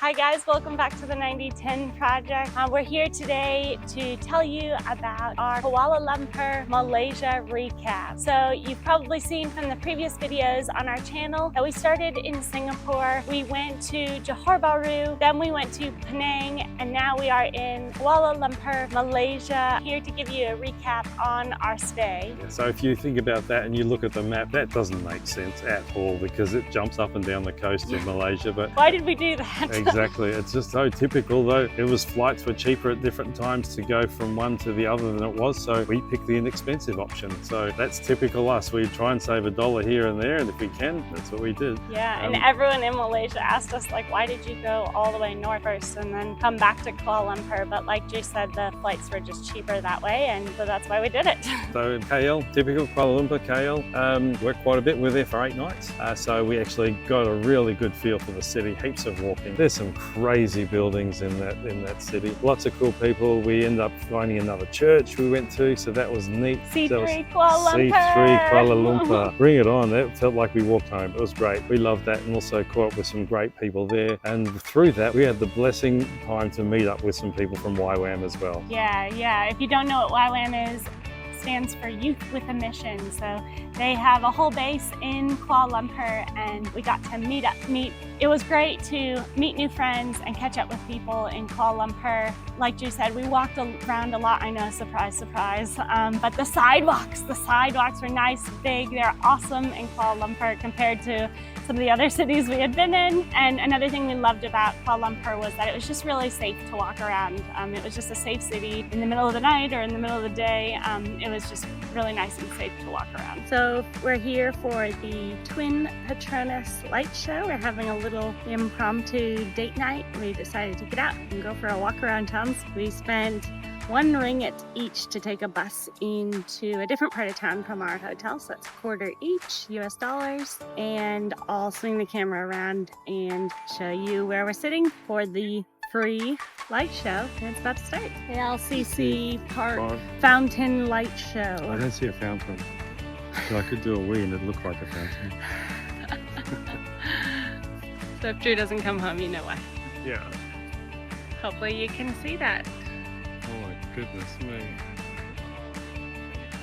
Hi guys, welcome back to the 9010 project. We're here today to tell you about our Kuala Lumpur, Malaysia recap. So you've probably seen from the previous videos on our channel that we started in Singapore, we went to Johor Bahru, then we went to Penang, and now we are in Kuala Lumpur, Malaysia, here to give you a recap on our stay. So if you think about that and you look at the map, that doesn't make sense at all because it jumps up and down the coast in Malaysia. But why did we do that? Exactly, it's just so typical though. It was flights were cheaper at different times to go from one to the other than it was, so we picked the inexpensive option. So that's typical us. We try and save $1 here and there, and if we can, that's what we did. Yeah, and everyone in Malaysia asked us, like, why did you go all the way north first and then come back to Kuala Lumpur? But like Jay said, the flights were just cheaper that way, and so that's why we did it. So in KL, typical Kuala Lumpur, KL, worked quite a bit. We're there for 8 nights, so we actually got a really good feel for the city. Heaps of walking. There's some crazy buildings in that city. Lots of cool people. We ended up finding another church we went to, so that was neat. C3 Kuala Lumpur. C3 Kuala Lumpur. Bring it on. That felt like we walked home. It was great. We loved that, and also caught up with some great people there. And through that, we had the blessing time to meet up with some people from YWAM as well. Yeah. If you don't know what YWAM is, stands for Youth with a Mission. So they have a whole base in Kuala Lumpur, and we got to meet. It was great to meet new friends and catch up with people in Kuala Lumpur. Like you said, we walked around a lot. I know, surprise, surprise. But the sidewalks were nice, big. They're awesome in Kuala Lumpur compared to some of the other cities we had been in. And another thing we loved about Kuala Lumpur was that it was just really safe to walk around. It was just a safe city in the middle of the night or in the middle of the day. It was just really nice and safe to walk around. So we're here for the Twin Petronas light show. We're having a little impromptu date night. We decided to get out and go for a walk around town. We spent $1 each to take a bus into a different part of town from our hotel. So that's $1 each, US dollars. And I'll swing the camera around and show you where we're sitting for the free light show, and it's about to start. The LCC Park Fountain Light Show. I don't see a fountain. So I could do a wee and it looked like a fountain. So if Drew doesn't come home, you know why. Yeah. Hopefully you can see that. Oh my goodness me.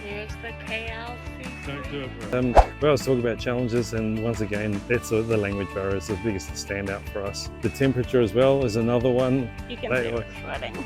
Here's the KLCC. Don't do it, bro. We always talk about challenges, and once again, that's the language barrier is the biggest standout for us. The temperature as well is another one. You can see we're sweating.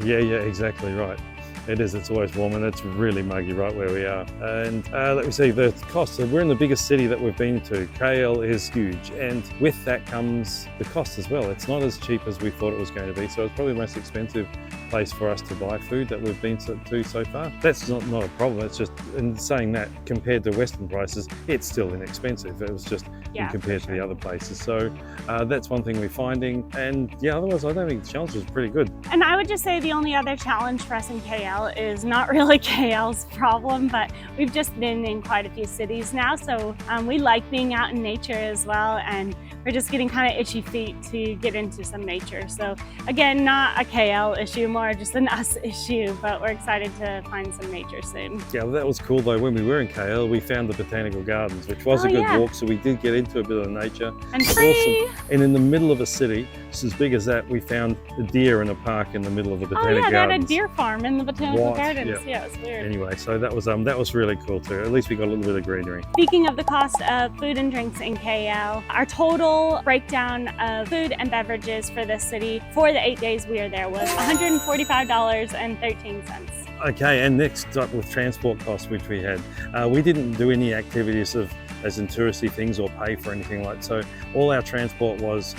Yeah, exactly right. It is, it's always warm, and it's really muggy right where we are. And let me see, the cost, we're in the biggest city that we've been to. KL is huge, and with that comes the cost as well. It's not as cheap as we thought it was going to be, so it's probably the most expensive place for us to buy food that we've been to so far. That's not a problem, it's just, in saying that, compared to Western prices, it's still inexpensive. It was just compared to the other places. So that's one thing we're finding, and yeah, otherwise I don't think the challenge was pretty good. And I would just say the only other challenge for us in KL is not really KL's problem, but we've just been in quite a few cities now, so we like being out in nature as well, and we're just getting kind of itchy feet to get into some nature. So again, not a KL issue, more just an us issue, but we're excited to find some nature soon. Yeah, well, that was cool though. When we were in KL, we found the Botanical Gardens, which was a good walk, so we did get into a bit of nature. And free! Awesome. And in the middle of a city, just as big as that, we found a deer in a park in the middle of the Botanical Gardens. They had a deer farm in the Botanical Gardens. Yeah, it was weird. Anyway, so that was really cool too. At least we got a little bit of greenery. Speaking of the cost of food and drinks in KL, our total breakdown of food and beverages for this city for the 8 days we were there was $145.13. Okay, and next up with transport costs, which we had. We didn't do any activities as in touristy things or pay for anything like that. So all our transport was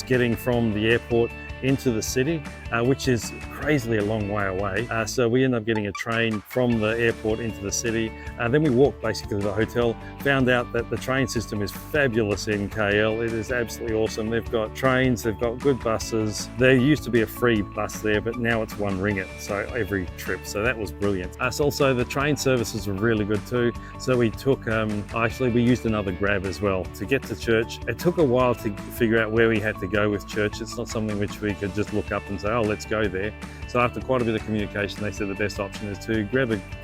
getting from the airport into the city, which is crazily a long way away. So we ended up getting a train from the airport into the city. Then we walked basically to the hotel, found out that the train system is fabulous in KL. It is absolutely awesome. They've got trains, they've got good buses. There used to be a free bus there, but now it's $1, so every trip. So that was brilliant. So also the train services were really good too. So we took, we used another Grab as well to get to church. It took a while to figure out where we had to go with church. It's not something which we could just look up and say, oh, let's go there. So after quite a bit of communication, they said the best option is to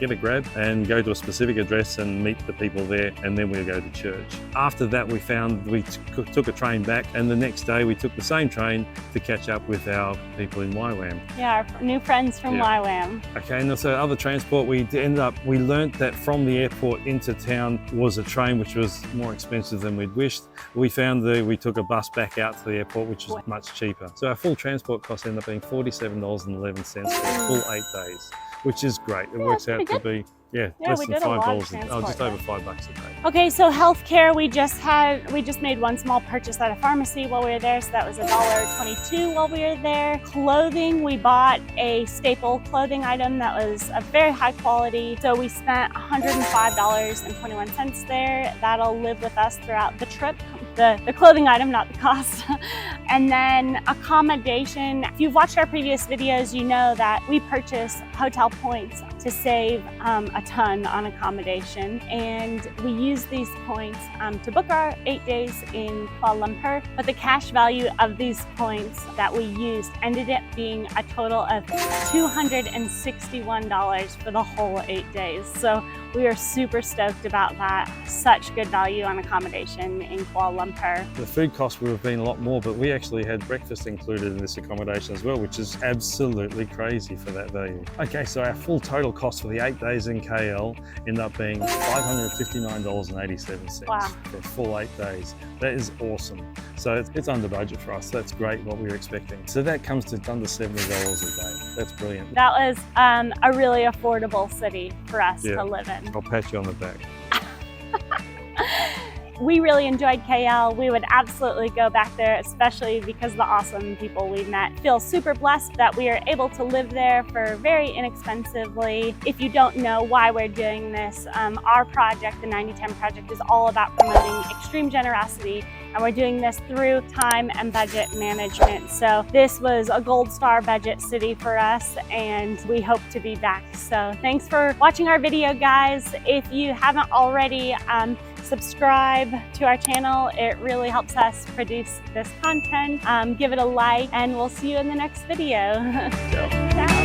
get a grab and go to a specific address and meet the people there, and then we'll go to church. After that, we found we took a train back, and the next day we took the same train to catch up with our people in YWAM. Yeah, our new friends from YWAM. Okay, and so other transport, we learnt that from the airport into town was a train which was more expensive than we'd wished. We found that we took a bus back out to the airport, which was much cheaper. So our full transport cost ended up being $47.11 for a full 8 days, which is great. It works out to be less than $5. Just over $5 a day. Okay, so healthcare, we just made one small purchase at a pharmacy while we were there, so that was $1.22 while we were there. Clothing, we bought a staple clothing item that was of very high quality, so we spent $105.21 there. That'll live with us throughout the trip. The clothing item, not the cost. And then accommodation. If you've watched our previous videos, you know that we purchase hotel points to save a ton on accommodation. And we use these points to book our 8 days in Kuala Lumpur. But the cash value of these points that we used ended up being a total of $261 for the whole 8 days. So we are super stoked about that. Such good value on accommodation in Kuala Lumpur. The food cost would have been a lot more, but we actually had breakfast included in this accommodation as well, which is absolutely crazy for that value. Okay, so our full total cost for the 8 days in KL ended up being $559.87 for a full 8 days. That is awesome. So it's under budget for us. That's great, what we were expecting. So that comes to under $70 a day. That's brilliant. That was a really affordable city for us to live in. I'll pat you on the back. We really enjoyed KL. We would absolutely go back there, especially because of the awesome people we met. Feel super blessed that we are able to live there for very inexpensively. If you don't know why we're doing this, our project, the 90-10 project, is all about promoting extreme generosity, and we're doing this through time and budget management. So this was a gold star budget city for us, and we hope to be back. So thanks for watching our video, guys. If you haven't already, subscribe to our channel. It really helps us produce this content. Give it a like, and we'll see you in the next video. Ciao. Ciao.